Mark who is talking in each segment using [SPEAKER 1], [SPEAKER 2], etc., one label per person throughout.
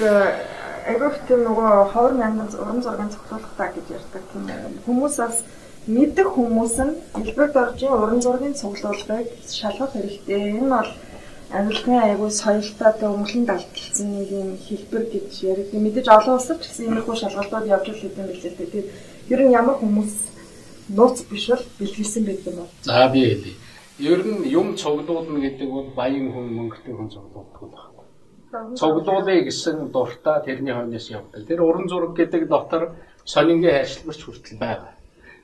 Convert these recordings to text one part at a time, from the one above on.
[SPEAKER 1] айгүйх тийм нөгөө ховор мянган уран зургийн цуглуулгатай гэж ярьдаг тийм хүмүүс бас мэддэг хүмүүс нь элбэг доржийн уран зургийн цуглуулгыг шалгах хэрэгтэй. Энэ бол Америкийн айгүй соёлтой өмнө далдалсан нэг юм хэлбэр гэж ярьдаг. Мэдээж олон улсад ч гэсэн иймэрхүү шалгалтууд явж л идэв билээ л дээ. Тэр нь ямар хүмүүс нууц биш бол бэлгэлсэн байдаг юм бол.
[SPEAKER 2] За би хэлье. Ер нь юм цуглуулна гэдэг бол баян хүн мөнгөтэй хүн цуглуулдаг байна. Цуглуулъя гэсэн дуртай тэрний хойноос явдаг. Тэр уран зураг гэдэг дотор сонингийн хайршилбарч хүртэл байгаа.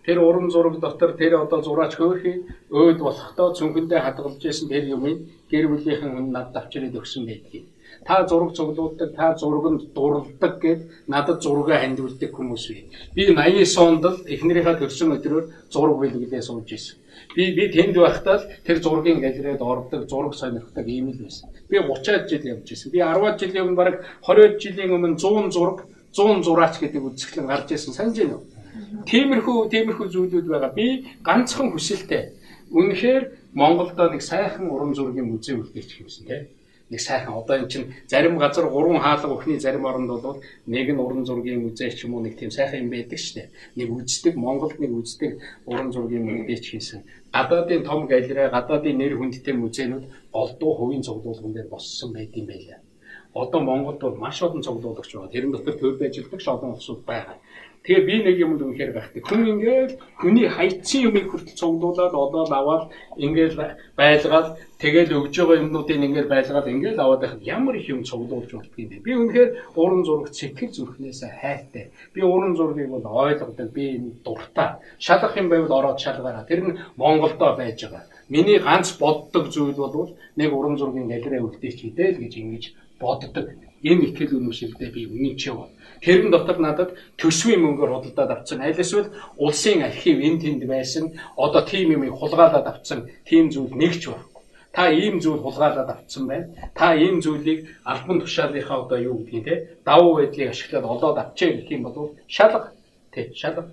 [SPEAKER 2] Тэр уран зураг дотор тэр одоо зураач хөөхий өөд болохдоо цүнхэндээ хадгалж исэн тэр юмыг гэр бүлийнхэн хүн над авчирээд өгсөн байдгийг. Та зураг цуглуулдаг, та зурагт дурладаг гэд надад зургаа хандивуулдаг хүмүүс бий. Би 89 онд л эхнэрийнхээ төрсөн өдрөөр зураг бэлгэлээ сууж исэн. Би тэнд байхдаа тэр зургийн галерейд ордог, зураг сонирхдаг ийм л байсан. Би 30-аад жил явж исэн. Би 10-аад жилийн өмнө бараг 20-аад жилийн өмнө 100 зураг, 100 зураач гэдэг үзэсгэлэн гарч исэн. Санаж байна уу? Тиймэрхүү зүйлүүд байгаа. Би ганцхан хүсэлтэй. Үнэхээр Монголдо нэг сайхан уран зургийн музей үлдээчих юмсан тийм. Нэг сайхан одоо эн чинь зарим газар 3 хаалга өхний зарим оронд бол нэг нь уран зургийн музей ч юм уу нэг тийм сайхан юм байдаг шүү дээ. Нэг үздэг Монголд нэг үздэг уран зургийн музей ч хийсэн. Гадаадын том галерей, гадаадын нэр хүндтэй музейнүүд голдуу хувийн цуглуулган дээр боссон байт юм байлаа. Одоо Монголд бол маш олон цуглуулагч байгаа. Тэрэн дотор төвд ажилладаг олон улсууд байгаа. Тэгээ би нэг юмд үнэхээр гахдаг. Хүн ингээд хүний хайцсан юмыг хүртэл цуглуулад одоод аваад ингээд байлгаад тэгэл өгж байгаа юмнуудыг ингээд байлгаад ингээд аваад байхад ямар их юм цуглуулж болдго юм бэ? Би үнэхээр уран зурагт сэтгэл зүрхнээс хайртай. Би уран зургийг бол ойлгодог. Би энэ дуртай. Шалгах юм байвал ороод шалгаараа. Тэр нь Монголдо байж байгаа. Миний ганц боддог зүйл бол нэг уран зургийн галерей үлдээч хийдэл гэж ингэж боддог. Энэ итгэл үнэмшилдээ би үнийг чив. Тэрэн дотор надад төсвийн мөнгөөр худалдаад авсан. Аль эсвэл улсын архив энэ тэнд байсан. Одоо тийм юм хулгайлаад авсан. Тийм зүйл нэгч байхгүй. Та ийм зүйл хулгайлаад авсан байна. Та ийм зүйлийг албан тушаалынхаа одоо юу гэдгийг те давуу байдлыг ашиглаад олоод авчээ гэх юм бол шалга. Тэ шалга.